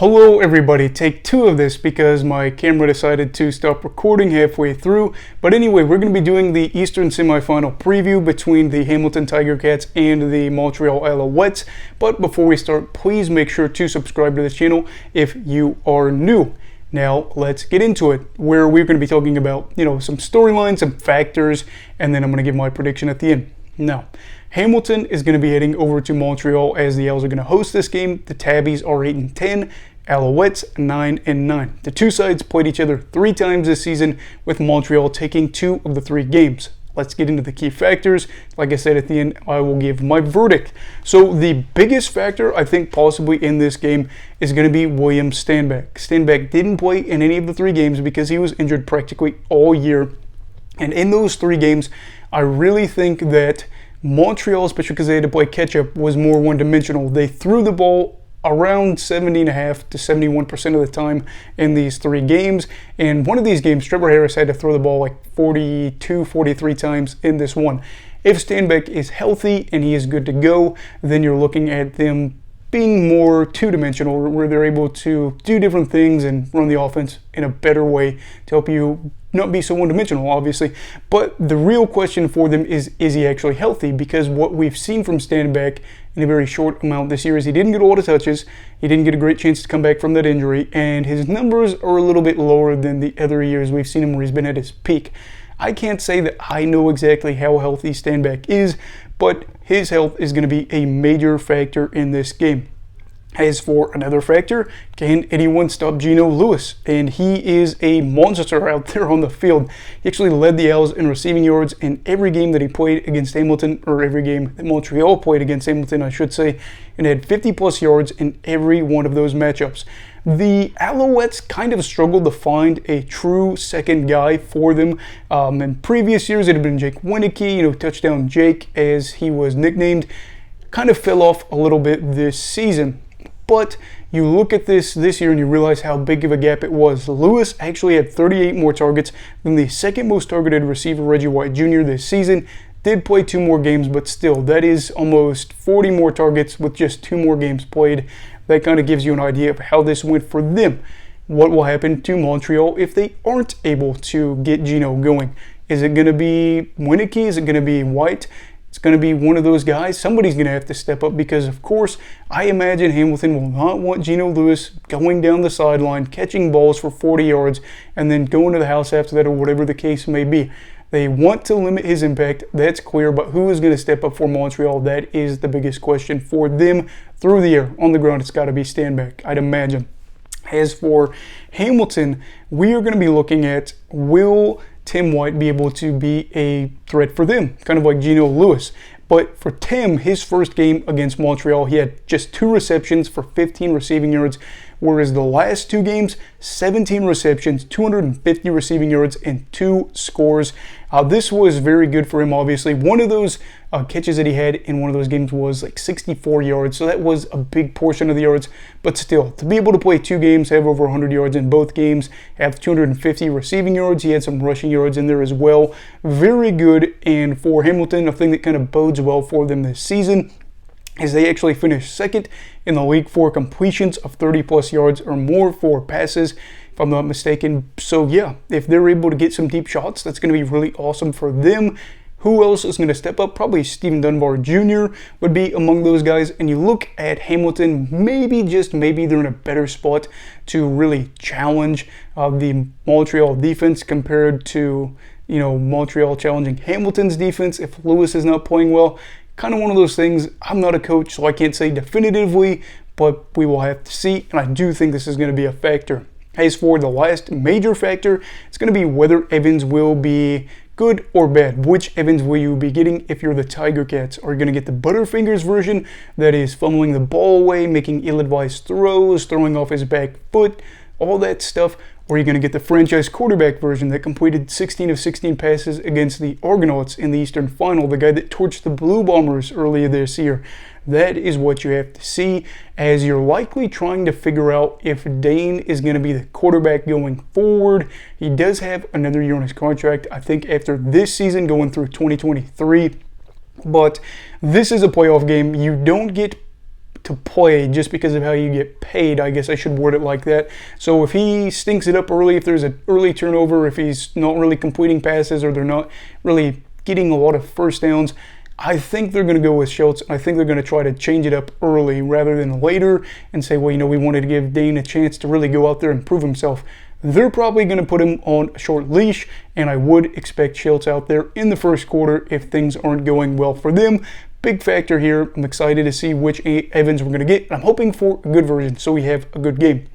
Hello everybody, take two of this because my camera decided to stop recording halfway through. But anyway, we're going to be doing the Eastern Semi-Final preview between the Hamilton Tiger Cats and the Montreal Alouettes. But before we start, please make sure to subscribe to the channel if you are new. Now let's get into it, where we're going to be talking about, some storylines, some factors, and then I'm going to give my prediction at the end. Now, Hamilton is going to be heading over to Montreal as the Owls are going to host this game. The Tabbies are 8-10, Alouettes 9-9. The two sides played each other 3 times this season, with Montreal taking 2 of the 3 games. Let's get into the key factors. Like I said at the end, I will give my verdict. So the biggest factor I think possibly in this game is going to be William Stanback. Stanback didn't play in any of the 3 games because he was injured practically all year. And in those 3 games, I really think that Montreal, especially because they had to play catch-up, was more one-dimensional. They threw the ball around 70.5% to 71% of the time in these 3 games. And one of these games, Trevor Harris had to throw the ball like 42, 43 times in this one. If Stanback is healthy and he is good to go, then you're looking at them being more two-dimensional, where they're able to do different things and run the offense in a better way to help you not be so one-dimensional, obviously. But the real question for them is he actually healthy? Because what we've seen from Stanback in a very short amount this year is he didn't get a lot of touches, he didn't get a great chance to come back from that injury, and his numbers are a little bit lower than the other years we've seen him where he's been at his peak. I can't say that I know exactly how healthy Stanback is, but his health is going to be a major factor in this game. As for another factor, can anyone stop Geno Lewis? And he is a monster out there on the field. He actually led the Owls in receiving yards in every game that he played against Hamilton, or every game that Montreal played against Hamilton, I should say, and had 50-plus yards in every one of those matchups. The Alouettes kind of struggled to find a true second guy for them. In previous years, it had been Jake Wieneke, Touchdown Jake, as he was nicknamed. Kind of fell off a little bit this season. But you look at this year and you realize how big of a gap it was. Lewis actually had 38 more targets than the second most targeted receiver, Reggie White Jr. this season. Did play 2 more games, but still, that is almost 40 more targets with just 2 more games played. That kind of gives you an idea of how this went for them. What will happen to Montreal if they aren't able to get Geno going? Is it going to be Wieneke? Is it going to be White? It's going to be one of those guys. Somebody's going to have to step up because, of course, I imagine Hamilton will not want Geno Lewis going down the sideline, catching balls for 40 yards, and then going to the house after that, or whatever the case may be. They want to limit his impact, that's clear, but who is going to step up for Montreal? That is the biggest question for them through the air. On the ground, it's got to be Stanback, I'd imagine. As for Hamilton, we are going to be looking at, will Tim White be able to be a threat for them, kind of like Geno Lewis. But for Tim, his first game against Montreal, he had just 2 receptions for 15 receiving yards, whereas the last 2 games, 17 receptions, 250 receiving yards, and 2 scores. This was very good for him, obviously. One of those catches that he had in one of those games was like 64 yards, so that was a big portion of the yards. But still, to be able to play 2 games, have over 100 yards in both games, have 250 receiving yards, he had some rushing yards in there as well. Very good, and for Hamilton, a thing that kind of bodes well for them this season is they actually finished 2nd in the league for completions of 30-plus yards or more for passes, if I'm not mistaken. So yeah, if they're able to get some deep shots, that's going to be really awesome for them. Who else is going to step up? Probably Stephen Dunbar Jr. would be among those guys. And you look at Hamilton, maybe, just maybe, they're in a better spot to really challenge the Montreal defense compared to, Montreal challenging Hamilton's defense if Lewis is not playing well. Kind of one of those things. I'm not a coach, so I can't say definitively, but we will have to see. And I do think this is going to be a factor. As for the last major factor, it's going to be whether Evans will be good or bad. Which Evans will you be getting if you're the Tiger Cats? Are you going to get the Butterfingers version that is fumbling the ball away, making ill-advised throws, throwing off his back foot, all that stuff? Or are you going to get the franchise quarterback version that completed 16 of 16 passes against the Argonauts in the Eastern Final, the guy that torched the Blue Bombers earlier this year? That is what you have to see, as you're likely trying to figure out if Dane is going to be the quarterback going forward. He does have another year on his contract, I think, after this season going through 2023. But this is a playoff game. You don't get to play just because of how you get paid. I guess I should word it like that. So if he stinks it up early, if there's an early turnover, if he's not really completing passes or they're not really getting a lot of first downs, I think they're going to go with Schultz. I think they're going to try to change it up early rather than later and say, well, we wanted to give Dane a chance to really go out there and prove himself. They're probably going to put him on a short leash, and I would expect Schultz out there in the first quarter if things aren't going well for them. Big factor here. I'm excited to see which Evans we're going to get. I'm hoping for a good version so we have a good game.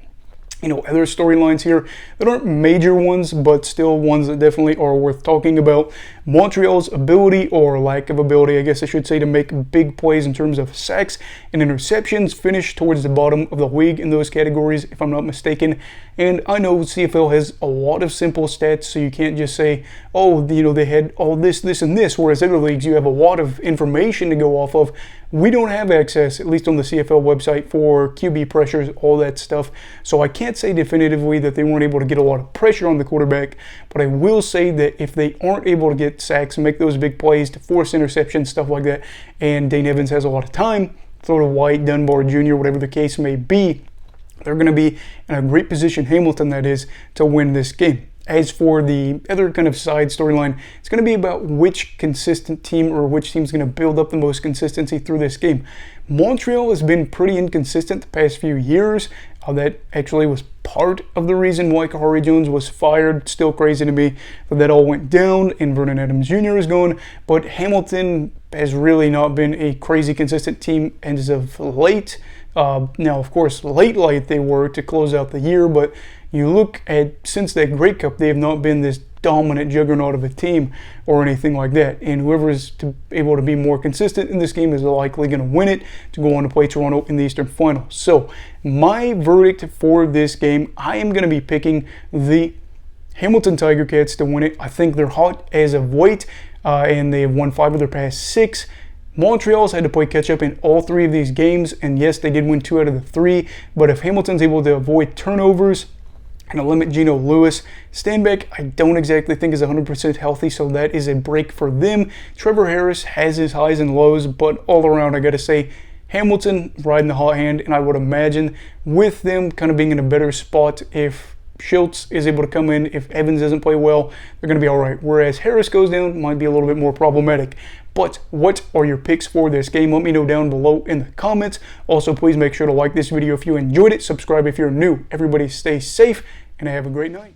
Other storylines here that aren't major ones, but still ones that definitely are worth talking about. Montreal's ability, or lack of ability, I guess I should say, to make big plays in terms of sacks and interceptions finished towards the bottom of the league in those categories, if I'm not mistaken. And I know CFL has a lot of simple stats, so you can't just say, oh, they had all this, this, and this, whereas other leagues you have a lot of information to go off of. We don't have access, at least on the CFL website, for QB pressures, all that stuff. So I can't say definitively that they weren't able to get a lot of pressure on the quarterback, but I will say that if they aren't able to get sacks and make those big plays to force interceptions, stuff like that, and Dane Evans has a lot of time, throw to White, Dunbar Jr., whatever the case may be, they're going to be in a great position, Hamilton that is, to win this game. As for the other kind of side storyline, it's going to be about which consistent team or which team's going to build up the most consistency through this game. Montreal has been pretty inconsistent the past few years. That actually was part of the reason why Kahari Jones was fired. Still crazy to me that all went down and Vernon Adams Jr. is gone. But Hamilton has really not been a crazy consistent team as of late. Now, of course, late they were to close out the year, but you look at, since that Grey Cup, they have not been this dominant juggernaut of a team or anything like that. And whoever is able to be more consistent in this game is likely going to win it to go on to play Toronto in the Eastern Final. So my verdict for this game, I am going to be picking the Hamilton Tiger Cats to win it. I think they're hot as of late, and they have won 5 of their past 6. Montreal's had to play catch-up in all 3 of these games, and yes, they did win 2 out of the 3, but if Hamilton's able to avoid turnovers and to limit Geno Lewis, Stanback I don't exactly think is 100% healthy, so that is a break for them. Trevor Harris has his highs and lows, but all around I gotta say Hamilton riding the hot hand, and I would imagine with them kind of being in a better spot if Schultz is able to come in, if Evans doesn't play well, they're going to be all right. Whereas Harris goes down, might be a little bit more problematic. But what are your picks for this game? Let me know down below in the comments. Also, please make sure to like this video if you enjoyed it. Subscribe if you're new. Everybody stay safe, and have a great night.